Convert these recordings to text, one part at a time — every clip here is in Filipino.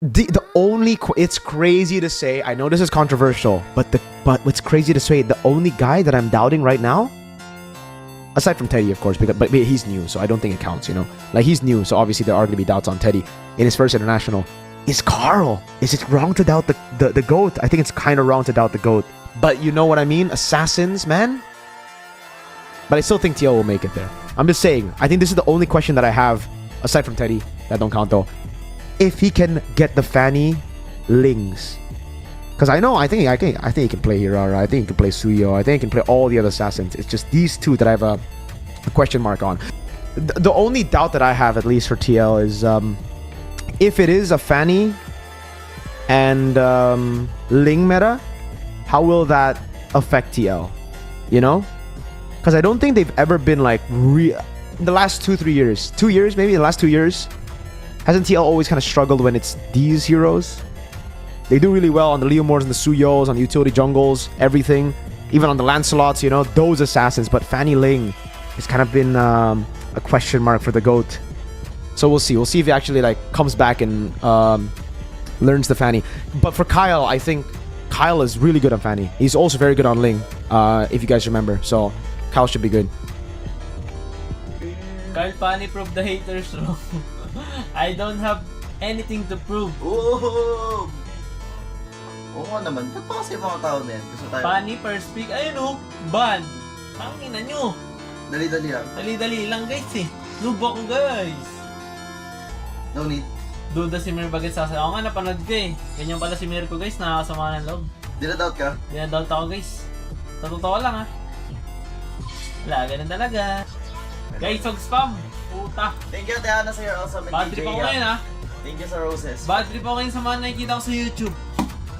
The only it's crazy to say. I know this is controversial, but what's crazy to say, the only guy that I'm doubting right now, aside from Teddy, of course, but he's new, so I don't think it counts. You know, like he's new, so obviously there are going to be doubts on Teddy in his first international. Is Carl? Is it wrong to doubt the GOAT? I think it's kind of wrong to doubt the GOAT, but you know what I mean? Assassins, man. But I still think TL will make it there. I'm just saying. I think this is the only question that I have, aside from Teddy, that don't count though. If he can get the Fanny Lings, because I think he can play Hirara. I think he can play Suyo. I think he can play all the other assassins. It's just these two that I have a question mark on. The only doubt that I have, at least for TL, is if it is a Fanny and Ling meta, how will that affect TL? You know, because I don't think they've ever been like in the last 2 years, maybe the last 2 years. Hasn't TL always kind of struggled when it's these heroes? They do really well on the Leomors and the Suyos, on the utility jungles, everything. Even on the Lancelots, you know, those assassins. But Fanny Ling has kind of been a question mark for the GOAT. So we'll see. We'll see if he actually like comes back and learns the Fanny. But for Kyle, I think Kyle is really good on Fanny. He's also very good on Ling, if you guys remember. So Kyle should be good. Kyle Fanny proved the haters wrong. I don't have anything to prove. Oo! Oo nga naman. Ba't pa kasi mga tao na yan? Gusto tayo. Fanny first pick. Ayun o. Ban. Tangina nyo. Dali-dali lang. Dali-dali lang guys eh. Noob ako guys. No need. Duda si Mir bagay sa ako nga napanood ko eh. Ganyan pala si Mir ko guys. Nakakasama ng loob. Dinadoubt ka? Dinadoubt ako guys. Sa totoo lang ha. Wala, ganun talaga. Guys, wag spam. Puta. Thank you, Tiana, sa your awesome and Bad trip ako ngayon ha. Thank you sa roses. Bad trip ako ngayon sa mga nakikita ko sa YouTube.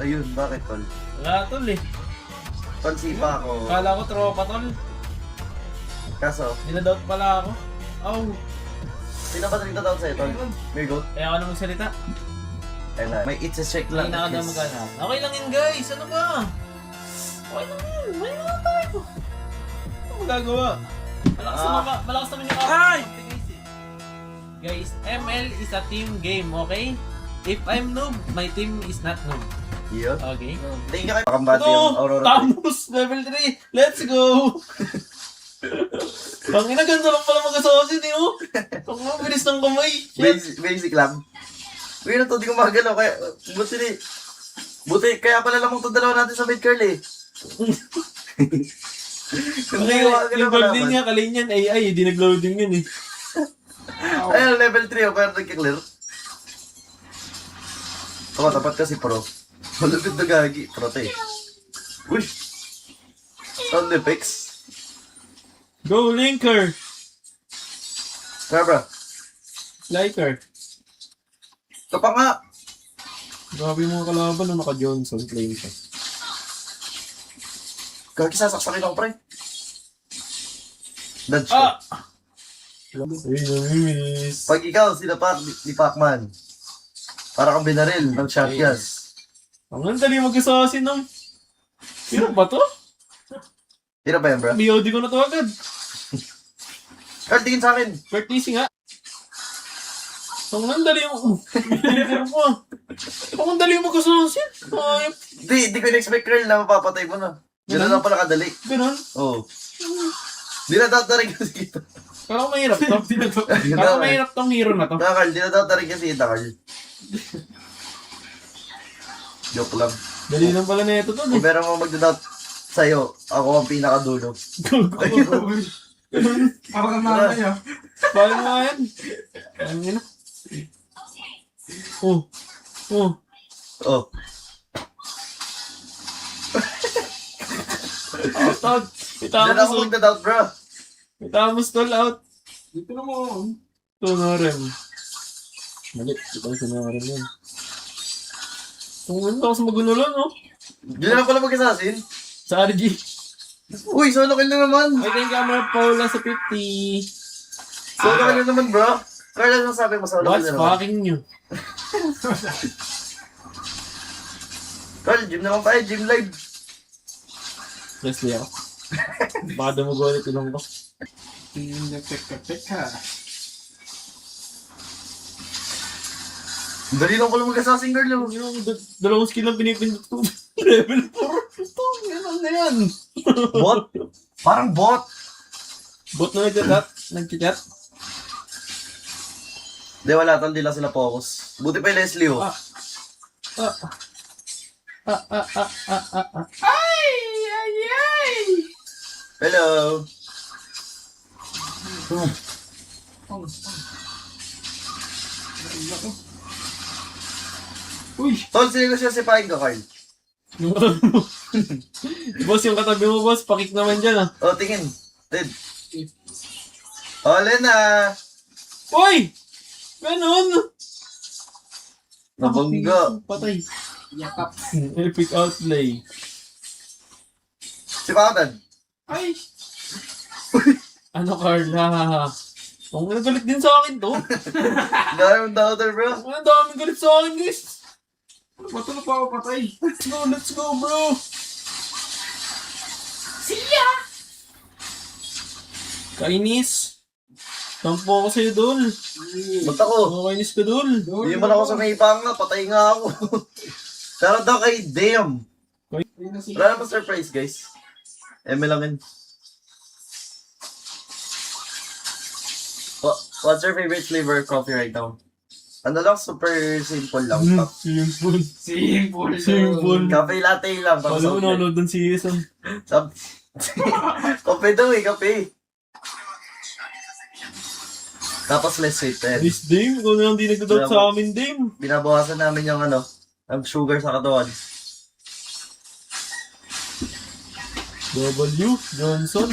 Ayun, bakit, Tol? Wala tol eh. Tol, sipa ako. Kala ko tropa tol. Kaso, Dinadoubt pala ako. Oh. sino ba nagdadoubt sa'yo, Tol? Mirgo? Kaya ako na magsalita. Ayun na. May it's a check Hindi lang. na ako na magana. Okay lang yun guys. Ano ba? Okay lang yun. May lang tayo. Ano magagawa? Malakas naman yung ako. Guys, ML is a team game, okay? If I'm noob, my team is not noob. Yun. Okay? Thank you kayo. Pakambati yung Aurora. Tamus! Level 3! Let's go! Pangina, ganda lang pala mag-assassin eh, oh! Ang mabilis ng kamay! Basic lang. Uy, na to, di ko magalaw. Kaya, buti, kaya pala lamang itong dalawa natin sa mid-curl eh. Hindi ko magalaw Yung gold din niya, kalin yan, AI, di nag-loading yun eh. Ayun, level 3 ako, pero nagkiklear. Ako, tapat kasi pro. Malupit na gagi. Prote. Uy! Sound effects. Go, Linker! Kaya bro, Liker! ito pa nga. Grabe yung mga kalaban na naka-Johnson playing siya. Gagi, sasaksakin ako, pre. Dodge ko. Ah! Ay, namimiss. Pag ikaw, sinapak ni Pacman. Para kang binaril ng shotguns. Ang dali mag-assassin ng... Sino ba to? Hirap ba yan, bro? BOD ko na to agad. Carl, tingin sa akin. Practicing nga. Ang dali yung... Binigyan mo. Ang dali yung mag-assassin. Ayop. Di ko in-expect, Carl, na mapapatay mo na. Ganun lang pala kadali. Ganun. Oo. Dinadoubt na rin kasi kita. Parang mahirap to. Parang mahirap tong hero na to. Carl, dinadoubt na rin kasi kita, Carl. Joke lang. Dali lang pala na ito to. Kung meron mo magdadoubt sa'yo, ako ang pinakadulo. Parang naman niya. Parang nga yan. Parang yun na. Oh. Oh. Oh. Out. Diyan ako magdadoubt, bro. Itamos tol out. Dito na mo. Ito na rin. Malit. Ito na rin yan. Tungin ako sa magunulan, no? Diyan na pala mag-assassin. Sa RG. Uy, solo kill na naman. I think I'm Paula sa 50. Solo kill na naman, bro. Carl, ano sabi mo? Solo kill What's na naman. fucking new? Carl, gym naman tayo. Gym live. Leslie ako. Baka dumugo ulit ilong ko. Nagpek-pek ha. Dali lang pala mag-assassin girl, oh. Yung dalawang skill lang pinipindot ko. Level 4. Ito, yan na yan. Bot? Parang bot. Bot na nagchat? Nagchat? Di, wala. Hindi lang sila focus. Buti pa yung Leslie, oh. Ay! Hello. Uy! Tol, sino siya sipahin ka, Carl? Yung katabi mo. Boss, yung katabi mo, boss. Pakik naman dyan, ah. Oh, tingin. Ted. Oh, Lena. Uy! Ganon! Nabangga. Patay. Yakap. Epic outlay. Sipahan. Ay! Ano, Carla? Ang galit din sa akin to. Diamond Daughter, bro. Ang daming galit sa akin, guys. Ba't na pa ako patay? Let's go, bro. Siya! Kainis. Tampo ako sa'yo, Dol. Ba't ako? Kainis ka, Dol. Hindi man ako sa may panga. Patay nga ako. Pero daw kay Damn. Wala naman surprise, guys. Eme lang yun. What's your favorite flavor of coffee right now? Ano lang, super simple lang. Simple. Simple. Cafe latte lang. Paano mo nanonood ng season? Kape daw eh, kape. Tapos less sweet eh. Miss Dame, ikaw na lang di nagdadoubt sa amin, Dame. Binabawasan namin yung ano, ang sugar sa katawan. W. Johnson.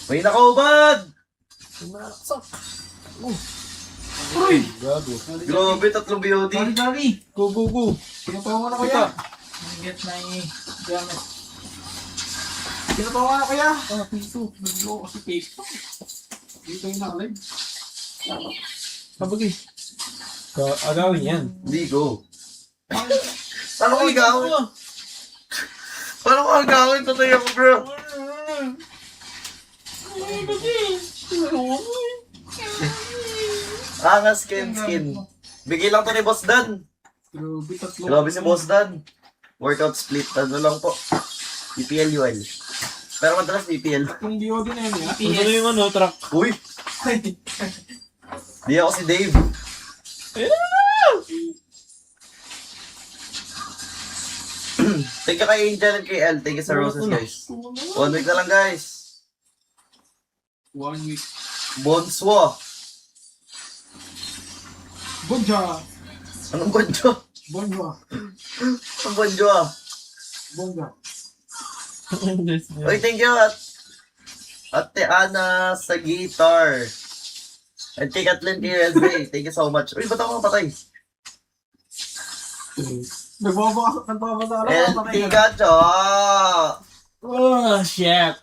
May nakaubad! Uy! Gago. Grabe, 3 BOD. Dari. Go, go, go. Pinapawa na Kita. kuya. Get na gamit. Pinapawa na kuya. Piso. Naglo kasi paper. Dito yung nakalive. Kabagay. Agawin yan. Hindi ko. Paano ko igawin? Paano ko igawin? Patay ako, bro. Skin. Bigay lang to ni Boss Dan. Grabe, tatlo. Grabe si Boss Dan. Workout split. Ano lang po. EPL UL. Pero madalas EPL. Tatlong BOD na yun, ha? Ano na yung ano, truck? Uy! Di ako si Dave. Thank you kay Angel and kay L. Thank you sa roses, guys. 1 week na lang, guys. 1 week. Bonswa. Bonja. Anong bonjo? Bonja. Anong bonjo ah? Bonja. Uy, thank you Ate Ana sa guitar. And kay Kathleen KSB. Thank you so much. Uy, ba't ako mapatay? Nagbabasa And Tiga Cho. Oh, shit.